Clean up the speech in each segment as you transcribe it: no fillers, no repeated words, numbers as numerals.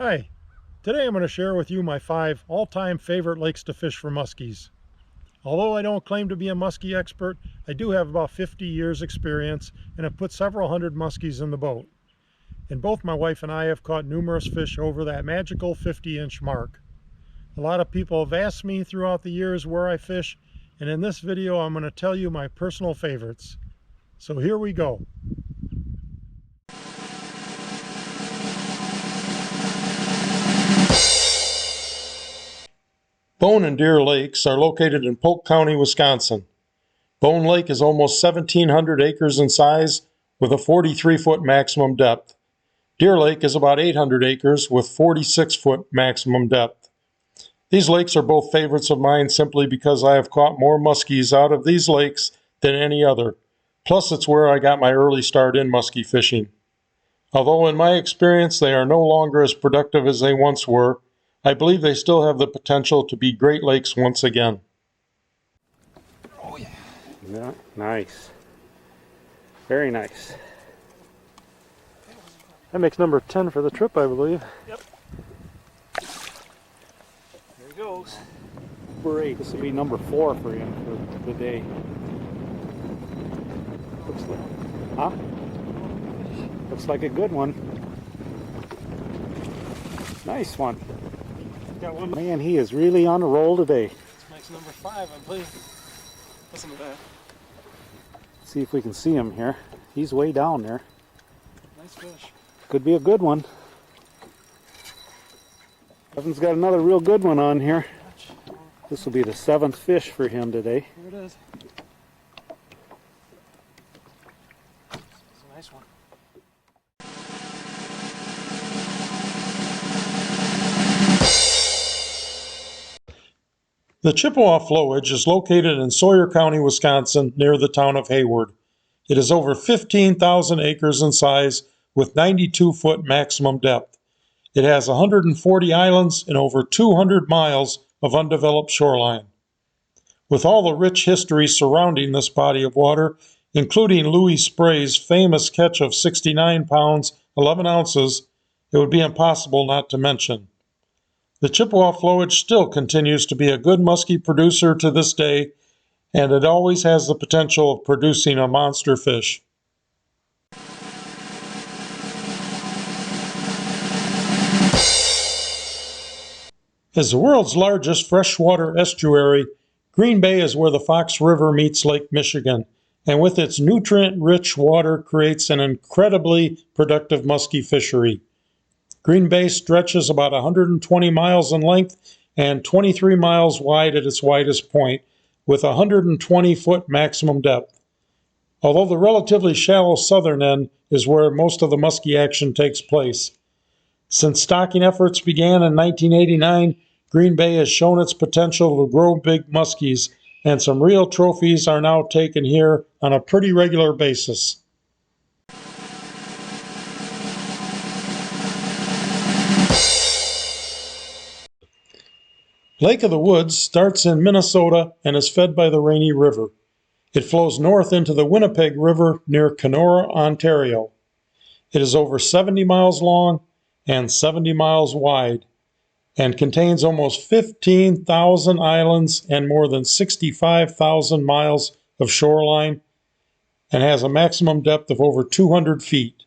Hi, today I'm going to share with you my 5 all-time favorite lakes to fish for muskies. Although I don't claim to be a muskie expert, I do have about 50 years experience and have put several hundred muskies in the boat. And both my wife and I have caught numerous fish over that magical 50-inch mark. A lot of people have asked me throughout the years where I fish, and in this video I'm going to tell you my personal favorites. So here we go. Bone and Deer Lakes are located in Polk County, Wisconsin. Bone Lake is almost 1,700 acres in size with a 43-foot maximum depth. Deer Lake is about 800 acres with 46-foot maximum depth. These lakes are both favorites of mine simply because I have caught more muskies out of these lakes than any other. Plus, it's where I got my early start in muskie fishing. Although in my experience they are no longer as productive as they once were, I believe they still have the potential to be great lakes once again. Oh yeah. Yeah, nice. Very nice. That makes number 10 for the trip, I believe. Yep. There he goes. Number 8. This will be number 4 for him for the day. Looks like, huh? Looks like a good one. Nice one. Got one. Man, he is really on a roll today. This makes number 5, I'm pleased. Listen to that. Let's see if we can see him here. He's way down there. Nice fish. Could be a good one. Evan's got another real good one on here. This will be the 7th fish for him today. Here it is. It's a nice one. The Chippewa Flowage is located in Sawyer County, Wisconsin, near the town of Hayward. It is over 15,000 acres in size with 92-foot maximum depth. It has 140 islands and over 200 miles of undeveloped shoreline. With all the rich history surrounding this body of water, including Louis Spray's famous catch of 69 pounds, 11 ounces, it would be impossible not to mention. The Chippewa Flowage still continues to be a good muskie producer to this day, and it always has the potential of producing a monster fish. As the world's largest freshwater estuary, Green Bay is where the Fox River meets Lake Michigan, and with its nutrient-rich water creates an incredibly productive muskie fishery. Green Bay stretches about 120 miles in length and 23 miles wide at its widest point, with a 120-foot maximum depth. Although the relatively shallow southern end is where most of the muskie action takes place. Since stocking efforts began in 1989, Green Bay has shown its potential to grow big muskies, and some real trophies are now taken here on a pretty regular basis. Lake of the Woods starts in Minnesota and is fed by the Rainy River. It flows north into the Winnipeg River near Kenora, Ontario. It is over 70 miles long and 70 miles wide and contains almost 15,000 islands and more than 65,000 miles of shoreline and has a maximum depth of over 200 feet.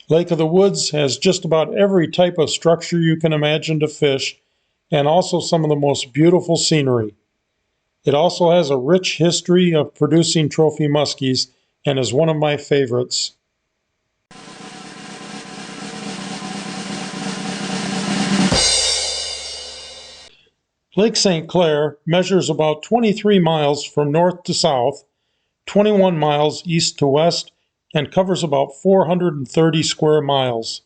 Lake of the Woods has just about every type of structure you can imagine to fish, and also some of the most beautiful scenery. It also has a rich history of producing trophy muskies and is one of my favorites. Lake St Clair measures about 23 miles from north to south, 21 miles east to west, and covers about 430 square miles.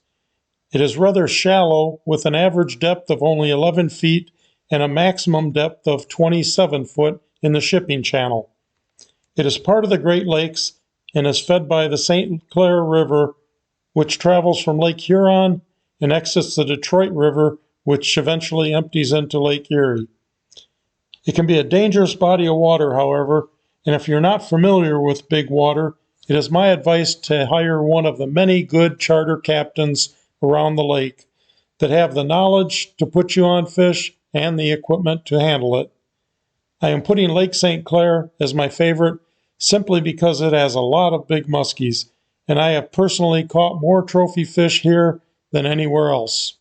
It is rather shallow with an average depth of only 11 feet and a maximum depth of 27 foot in the shipping channel. It is part of the Great Lakes and is fed by the St Clair River, which travels from Lake Huron and exits the Detroit River, which eventually empties into Lake Erie. It can be a dangerous body of water, however, and if you're not familiar with big water, it is my advice to hire one of the many good charter captains around the lake. that have the knowledge to put you on fish and the equipment to handle it. I am putting Lake St. Clair as my favorite simply because it has a lot of big muskies, and I have personally caught more trophy fish here than anywhere else.